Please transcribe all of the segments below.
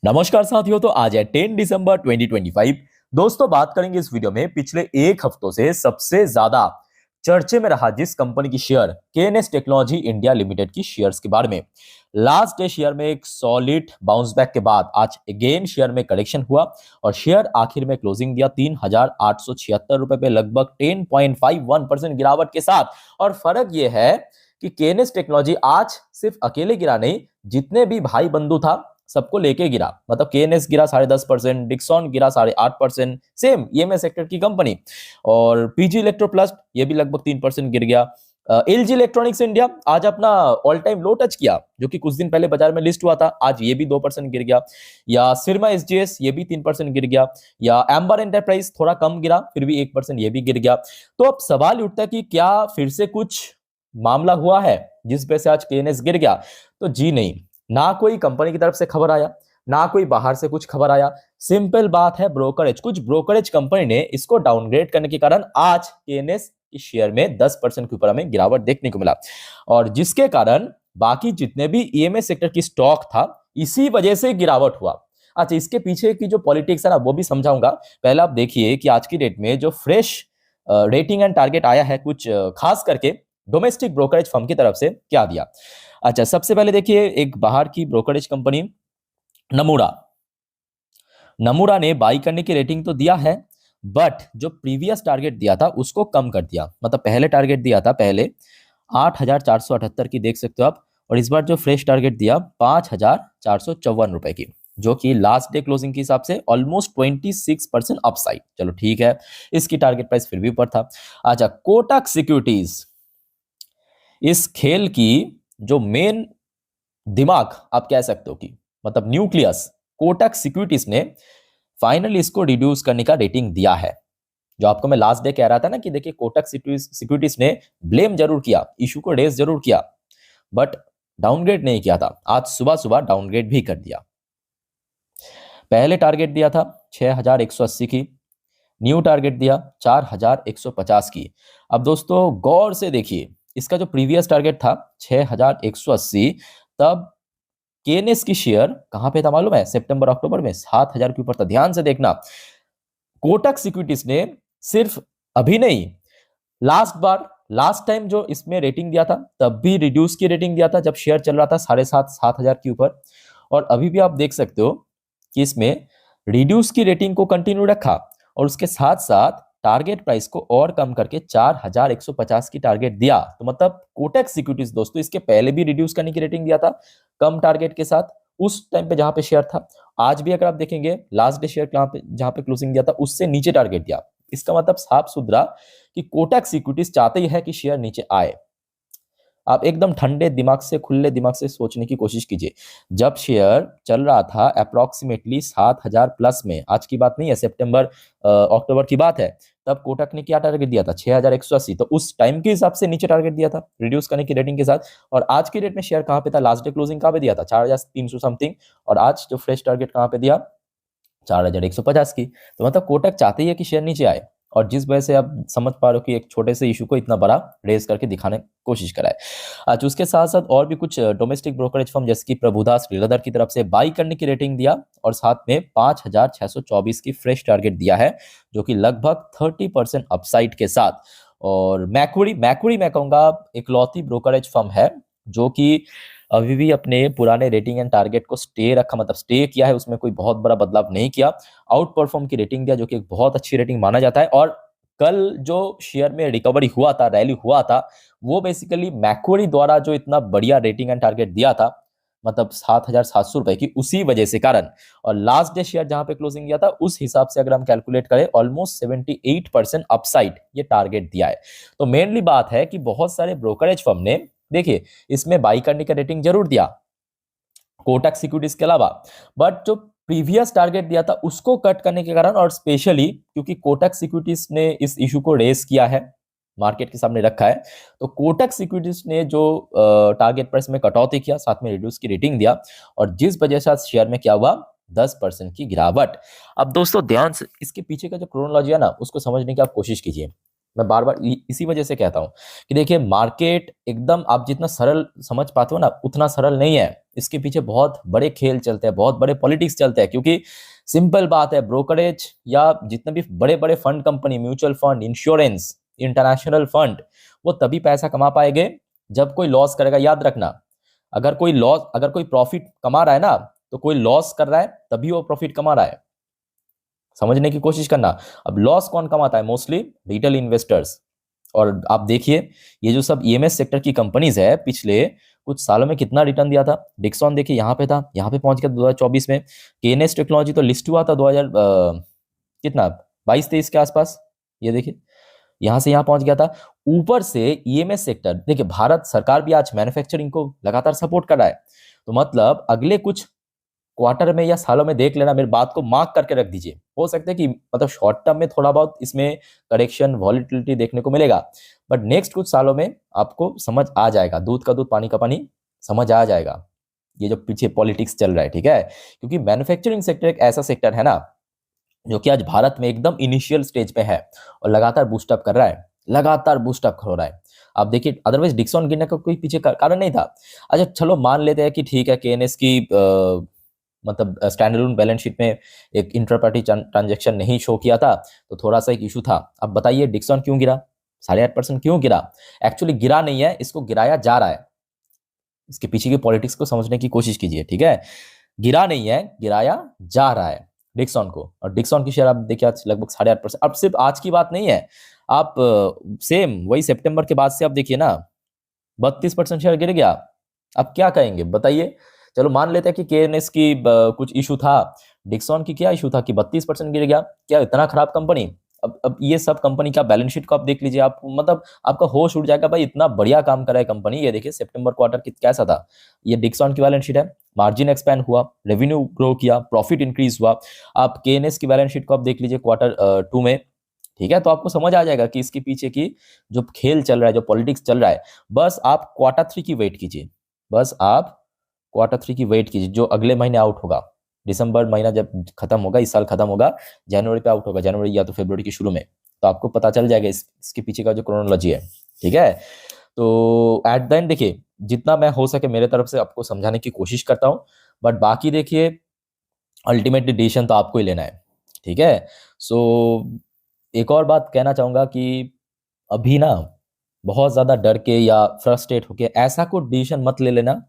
नमस्कार साथियों। तो आज है 10 दिसंबर 2025। दोस्तों, बात करेंगे इस वीडियो में पिछले एक हफ्तों से सबसे ज्यादा चर्चे में रहा जिस कंपनी की share KNS technology India limited की शेयर्स के बारे में। लास्ट डे शेयर में एक सॉलिड बाउंस बैक के बाद आज अगेन शेयर में करेक्शन हुआ और शेयर आखिर में क्लोजिंग दिया 3,876 रुपए पे, लगभग 10.51% गिरावट के साथ। और फर्क यह है कि केएनएस टेक्नोलॉजी आज सिर्फ अकेले गिरा नहीं, जितने भी भाई बंधु था सबको लेके गिरा। मतलब केएनएस गिरा 10.5%, डिक्सॉन गिरा 8.5%, सेम ईएमएस सेक्टर की कंपनी। और पीजी इलेक्ट्रोप्लास्ट ये भी लगभग 3% गिर गया। एलजी इलेक्ट्रॉनिक्स इंडिया आज अपना ऑल टाइम लो टच किया, जो कि कुछ दिन पहले बाजार में लिस्ट हुआ था, आज ये भी 2% गिर गया। या सिरमा एसजीएस ये भी 3% गिर गया। या एम्बर एंटरप्राइज थोड़ा कम गिरा, फिर भी 1% ये भी गिर गया। तो अब सवाल उठता है कि क्या फिर से कुछ मामला हुआ है जिस वजह से आज केएनएस गिर गया? तो जी नहीं, ना कोई कंपनी की तरफ से खबर आया, ना कोई बाहर से कुछ खबर आया। सिंपल बात है, ब्रोकरेज, कुछ ब्रोकरेज कंपनी ने इसको डाउनग्रेड करने के कारण आज केएनएस की शेयर में 10% के ऊपर हमें गिरावट देखने को मिला। और जिसके कारण बाकी जितने भी ईएमएस सेक्टर की स्टॉक था, इसी वजह से गिरावट हुआ। अच्छा, इसके पीछे की जो पॉलिटिक्स है ना, वो भी समझाऊंगा। पहले आप देखिए कि आज की डेट में जो फ्रेश रेटिंग एंड टारगेट आया है, कुछ खास करके डोमेस्टिक ब्रोकरेज फर्म की तरफ से क्या दिया। अच्छा, सबसे पहले देखिए एक बाहर की ब्रोकरेज कंपनी नमूरा नमूरा ने बाई करने की रेटिंग तो दिया है, बट जो प्रीवियस टारगेट दिया था उसको कम कर दिया। मतलब पहले टारगेट दिया था पहले 8,478 की, देख सकते हो आप। और इस बार जो फ्रेश टारगेट दिया 5,454 रुपए की, जो कि लास्ट डे क्लोजिंग के हिसाब से ऑलमोस्ट 26% अपसाइड। चलो ठीक है, इसकी टारगेट प्राइस फिर भी ऊपर था। अच्छा, कोटक सिक्योरिटीज इस खेल की जो मेन दिमाग आप कह सकते हो कि मतलब न्यूक्लियस, कोटक सिक्योरिटीज ने फाइनली इसको रिड्यूस करने का रेटिंग दिया है। जो आपको मैं लास्ट डे कह रहा था ना कि देखिए कोटक सिक्योरिटीज ने ब्लेम जरूर किया, इशू को रेस जरूर किया, बट डाउनग्रेड नहीं किया था। आज सुबह सुबह डाउनग्रेड भी कर दिया। पहले टारगेट दिया था 6,180 की, न्यू टारगेट दिया 4,150 की। अब दोस्तों गौर से देखिए, इसका जो प्रीवियस टारगेट था 6,180, तब केएनएस की शेयर कहां पे था मालूम है? सितंबर अक्टूबर में 7,000 के ऊपर था। ध्यान से देखना, कोटक सिक्योरिटीज ने सिर्फ अभी नहीं, लास्ट टाइम जो इसमें रेटिंग दिया था तब भी रिड्यूस की रेटिंग दिया था, जब शेयर चल रहा था 7,500 के ऊपर। और अभी भी आप देख सकते हो कि इसमें रिड्यूस की रेटिंग को कंटिन्यू रखा और उसके साथ साथ टारगेट प्राइस को और कम करके 4,150 की टारगेट दिया। तो मतलब कोटक सिक्योरिटीज दोस्तों इसके पहले भी रिड्यूस करने की रेटिंग दिया था कम टारगेट के साथ, उस टाइम पे जहां पे शेयर था। आज भी अगर आप देखेंगे लास्ट डे शेयर जहां पे क्लोजिंग दिया था उससे नीचे टारगेट दिया। इसका मतलब साफ सुथरा कि कोटक सिक्योरिटीज चाहते ही है कि शेयर नीचे आए। आप एकदम ठंडे दिमाग से, खुले दिमाग से सोचने की कोशिश कीजिए। जब शेयर चल रहा था अप्रोक्सीमेटली 7,000 प्लस में, आज की बात नहीं है, सितंबर अक्टूबर की बात है, तब कोटक ने क्या टारगेट दिया था? 6,180। तो उस टाइम के हिसाब से नीचे टारगेट दिया था रिड्यूस करने की रेटिंग के साथ। और आज की डेट में शेयर कहां पे था? लास्ट डे क्लोजिंग कहां पे दिया था? 4,300 समथिंग। और आज जो फ्रेश टारगेट कहां पे दिया? 4,150 की। तो मतलब कोटक चाहते ही है कि शेयर नीचे आए। और जिस वजह से आप समझ पा रहे हो कि एक छोटे से इशू को इतना बड़ा रेज करके दिखाने की कोशिश करा है। आज उसके साथ साथ और भी कुछ डोमेस्टिक ब्रोकरेज फर्म जैसे कि प्रभुदास लीलाधर की तरफ से बाई करने की रेटिंग दिया और साथ में 5,624 की फ्रेश टारगेट दिया है, जो कि लगभग 30% अपसाइड के साथ। और मैक्वरी मैं कहूंगा इकलौती ब्रोकरेज फर्म है जो कि अभी भी अपने पुराने रेटिंग एंड टारगेट को स्टे रखा, मतलब स्टे किया है, उसमें कोई बहुत बड़ा बदलाव नहीं किया। आउट परफॉर्म की रेटिंग दिया, जो कि एक बहुत अच्छी रेटिंग माना जाता है। और कल जो शेयर में रिकवरी हुआ था, रैली हुआ था, वो बेसिकली मैक्वरी द्वारा जो इतना बढ़िया रेटिंग एंड टारगेट दिया था, मतलब 7,700 रुपए की, उसी वजह से कारण। और लास्ट डे शेयर जहां पे क्लोजिंग किया था उस हिसाब से अगर हम कैलकुलेट करें, ऑलमोस्ट 78% अपसाइड ये टारगेट दिया है। तो मेनली बात है कि बहुत सारे ब्रोकरेज फर्म ने, देखिए, इसमें बाई करने का रेटिंग जरूर दिया कोटक सिक्योरिटीज के अलावा, बट जो प्रीवियस टारगेट दिया था उसको कट करने के कारण, और स्पेशली क्योंकि कोटक सिक्योरिटीज ने इस इशू को रेस किया है, मार्केट के सामने रखा है, तो कोटक सिक्योरिटीज ने जो टारगेट प्राइस में कटौती किया, साथ में रिड्यूस की रेटिंग दिया, और जिस वजह से शेयर में क्या हुआ? 10% की गिरावट। अब दोस्तों ध्यान से इसके पीछे का जो क्रोनोलॉजी है ना, उसको समझने की आप कोशिश कीजिए। मैं बार बार इसी वजह से कहता हूं कि देखिए मार्केट एकदम आप जितना सरल समझ पाते हो ना उतना सरल नहीं है। इसके पीछे बहुत बड़े खेल चलते हैं, बहुत बड़े पॉलिटिक्स चलते हैं। क्योंकि सिंपल बात है, ब्रोकरेज या जितने भी बड़े बड़े fund company, mutual fund, insurance, international fund, वो तभी पैसा कमा पाएंगे जब कोई लॉस करेगा। याद रखना, अगर कोई प्रॉफिट कमा रहा है ना, तो कोई लॉस कर रहा है तभी वो प्रॉफिट कमा रहा है। समझने की कोशिश करना। अब लॉस कौन कमाता है? Mostly retail investors. और आप देखिए ये जो सब ईएमएस सेक्टर की कंपनीज है, पिछले कुछ सालों में कितना रिटर्न दिया था। डिक्सॉन देखिए यहाँ पे था, यहाँ पे पहुंच गया 2024 में। केएनएस टेक्नोलॉजी तो लिस्ट हुआ था 2000 कितना 22-23 के आसपास। ये देखिए यहां से यहां पहुंच गया था। ऊपर से ईएमएस सेक्टर देखिए, भारत सरकार भी आज मैन्युफैक्चरिंग को लगातार सपोर्ट कर रहा है। तो मतलब अगले कुछ क्वार्टर में या सालों में देख लेना, मेरी बात को मार्क करके रख दीजिए। हो सकता है कि मतलब शॉर्ट टर्म में थोड़ा बहुत इसमें करेक्शन, वॉलिटिलिटी देखने को मिलेगा, बट नेक्स्ट कुछ सालों में आपको समझ आ जाएगा, दूध का दूध पानी का पानी समझ आ जाएगा, ये जो पीछे पॉलिटिक्स चल रहा है। ठीक है, क्योंकि मैन्युफैक्चरिंग सेक्टर एक ऐसा सेक्टर है ना जो कि आज भारत में एकदम इनिशियल स्टेज पे है और लगातार बूस्टअप कर रहा है, लगातार बूस्टअप हो रहा है। आप देखिए अदरवाइज डिक्सॉन गिरने का कोई पीछे कारण नहीं था। अच्छा चलो मान लेते हैं कि ठीक है केएनएस की मतलब स्टैंड अलोन बैलेंस शीट में एक इंटरपार्टी ट्रांजैक्शन नहीं शो किया था, तो थोड़ा सा एक इशू था। अब बताइए डिक्सॉन क्यों गिरा? 8.5% क्यों गिरा? एक्चुअली गिरा नहीं है, इसको गिराया जा रहा है। इसके पीछे की पॉलिटिक्स को समझने की कोशिश कीजिए। ठीक है, गिरा नहीं है, गिराया जा रहा है डिक्सॉन को। और डिक्सॉन की शेयर आप देखिए आज लगभग 8.5%। अब सिर्फ आज की बात नहीं है, आप सेम वही सितंबर के बाद से आप देखिए ना 32% शेयर गिर गया। अब क्या कहेंगे बताइए? चलो मान लेते हैं कि केएनएस की कुछ इशू था, डिक्सॉन की क्या इशू था कि 32% गिर गया? क्या इतना खराब कंपनी? अब ये सब कंपनी का बैलेंस शीट को आप देख लीजिए, आप मतलब आपका होश उड़ जाएगा भाई, इतना बढ़िया काम कर रहा है कंपनी। ये देखिए सितंबर क्वार्टर कैसा था, ये डिक्सॉन की बैलेंस शीट है। मार्जिन एक्सपैंड हुआ, रेवेन्यू ग्रो किया, प्रॉफिट इंक्रीज हुआ। आप केएनएस की बैलेंस शीट को आप देख लीजिए क्वार्टर 2 में। ठीक है, तो आपको समझ आ जाएगा कि इसके पीछे की जो खेल चल रहा है, जो पॉलिटिक्स चल रहा है। बस आप क्वार्टर 3 की वेट कीजिए, बस आप क्वार्टर 3 की वेट कीजिए, जो अगले महीने आउट होगा। दिसंबर महीना जब खत्म होगा, इस साल खत्म होगा, जनवरी पे आउट होगा, जनवरी या तो फरवरी के शुरू में, तो आपको पता चल जाएगा इसके पीछे का जो क्रोनोलॉजी है। ठीक है, तो एट द एंड देखिए जितना मैं हो सके मेरे तरफ से आपको समझाने की कोशिश करता हूँ, बट बाकी देखिए अल्टीमेटली डिसीजन तो आपको ही लेना है। ठीक है, सो एक और बात कहना चाहूंगा कि अभी ना बहुत ज्यादा डर के या फ्रस्ट्रेट होके ऐसा कोई डिसीजन मत ले लेना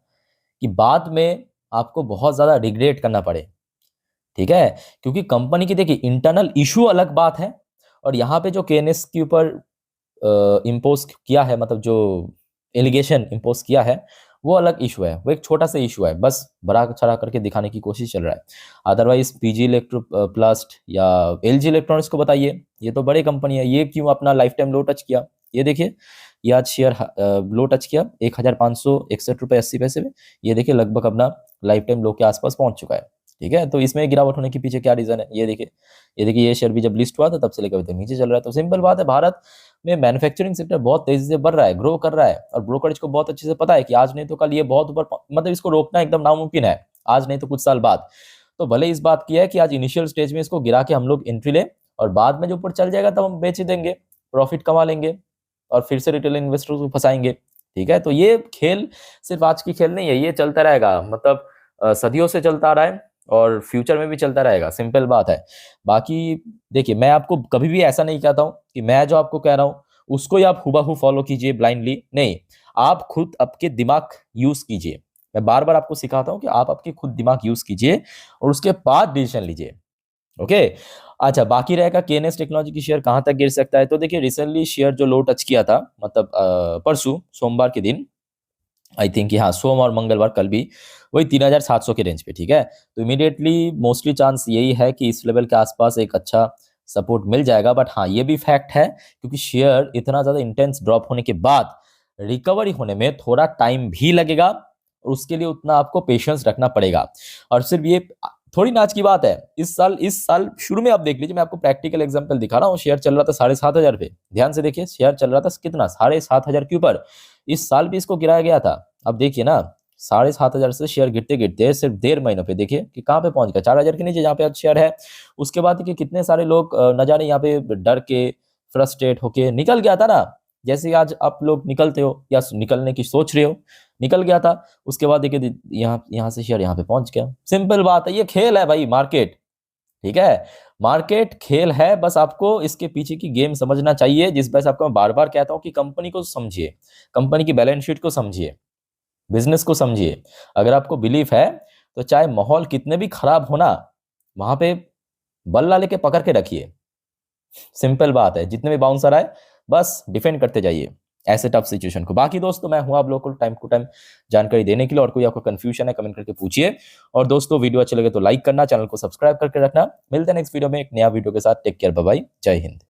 कि बाद में आपको बहुत ज्यादा रिग्रेट करना पड़े। ठीक है, क्योंकि कंपनी की देखिए इंटरनल इशू अलग बात है, और यहाँ पे जो केएनएस के ऊपर इम्पोज किया है, मतलब जो एलिगेशन इम्पोज किया है, वो अलग इशू है, वो एक छोटा सा इशू है, बस बड़ा चढ़ा करके दिखाने की कोशिश चल रहा है। अदरवाइज पीजी इलेक्ट्रो प्लास्ट या एलजी इलेक्ट्रॉनिक्स को बताइए, ये तो बड़ी कंपनी है, ये क्यों अपना लाइफ टाइम लो टच किया? ये देखिए ये आज शेयर लो टच किया 1561 रुपये 80 पैसे में। ये देखिए लगभग अपना लाइफ टाइम लो के आसपास पहुंच चुका है। ठीक है, तो इसमें गिरावट होने के पीछे क्या रीजन है? ये देखिए, ये शेयर भी जब लिस्ट हुआ था तब से लेकर अभी तक नीचे चल रहा है। तो सिंपल बात है, भारत में मैन्युफैक्चरिंग सेक्टर बहुत तेजी से बढ़ रहा है, ग्रो कर रहा है, और ब्रोकरेज को बहुत अच्छे से पता है कि आज नहीं तो कल ये बहुत ऊपर, मतलब इसको रोकना एकदम नामुमकिन है, आज नहीं तो कुछ साल बाद। तो भले इस बात की है कि आज इनिशियल स्टेज में इसको गिरा के हम लोग एंट्री लें, और बाद में जो ऊपर चल जाएगा तब हम बेच ही देंगे, प्रॉफिट कमा लेंगे और फिर से रिटेल इन्वेस्टर्स को फंसाएंगे। ठीक है, तो ये खेल सिर्फ आज की खेल नहीं है, ये चलता रहेगा, मतलब सदियों से चलता आ रहा है और फ्यूचर में भी चलता रहेगा, सिंपल बात है। बाकी देखिए मैं आपको कभी भी ऐसा नहीं कहता हूं कि मैं जो आपको कह रहा हूं उसको ही आप हुबहू फॉलो कीजिए ब्लाइंडली, नहीं, आप खुद आपके दिमाग यूज कीजिए। मैं बार बार आपको सिखाता हूं कि आप आपके खुद दिमाग यूज कीजिए और उसके बाद डिसीजन लीजिए। ओके, अच्छा बाकी रहेगा केएनएस टेक्नोलॉजी की शेयर कहां तक गिर सकता है। तो देखिए रिसेंटली शेयर जो लो टच किया था, मतलब परसों सोमवार के दिन, आई थिंक हाँ सोम और मंगलवार कल भी वही 3700 के रेंज पे। ठीक है, तो इमीडिएटली मोस्टली चांस यही है कि इस लेवल के आसपास एक अच्छा सपोर्ट मिल जाएगा। बट हाँ ये भी फैक्ट है, क्योंकि शेयर इतना ज्यादा इंटेंस ड्रॉप होने के बाद रिकवरी होने में थोड़ा टाइम भी लगेगा, और उसके लिए उतना आपको पेशेंस रखना पड़ेगा। और सिर्फ ये थोड़ी नाच की बात है, इस साल शुरू में आप देख लीजिए, मैं आपको प्रैक्टिकल एग्जांपल दिखा रहा हूँ। शेयर चल रहा था 7,500 पे, ध्यान से देखिए शेयर चल रहा था कितना, 7,500 के ऊपर। इस साल भी इसको गिराया गया था। अब देखिए ना 7,500 से शेयर गिरते गिरते सिर्फ 1.5 महीनों पे देखिए कि कहाँ पे पहुंच गया, 4,000 के नीचे जहाँ पे आज शेयर है। उसके बाद देखिए कितने सारे लोग न जाने यहाँ पे डर के फ्रस्ट्रेट होके निकल गया था ना, जैसे आज आप लोग निकलते हो या निकलने की सोच रहे हो, निकल गया था। उसके बाद देखिए यहाँ यहाँ से शेयर यहाँ पे पहुंच गया। सिंपल बात है, ये खेल है भाई, मार्केट। ठीक है, मार्केट खेल है, बस आपको इसके पीछे की गेम समझना चाहिए। जिस वजह से आपको मैं बार बार कहता हूं कि कंपनी को समझिए, कंपनी की बैलेंस शीट को समझिए, बिजनेस को समझिए। अगर आपको बिलीफ है तो चाहे माहौल कितने भी खराब हो ना, वहां पे बल्ला लेके पकड़ के रखिए। सिंपल बात है, जितने भी बाउंसर आए बस डिफेंड करते जाइए ऐसे टफ सिचुएशन को। बाकी दोस्तों मैं हूं आप लोगों को टाइम टू टाइम जानकारी देने के लिए, और कोई आपको कंफ्यूजन है कमेंट करके पूछिए। और दोस्तों वीडियो अच्छे लगे तो लाइक करना, चैनल को सब्सक्राइब करके रखना। मिलते हैं नेक्स्ट वीडियो में एक नया वीडियो के साथ। टेक केयर, बाय बाय, जय हिंद।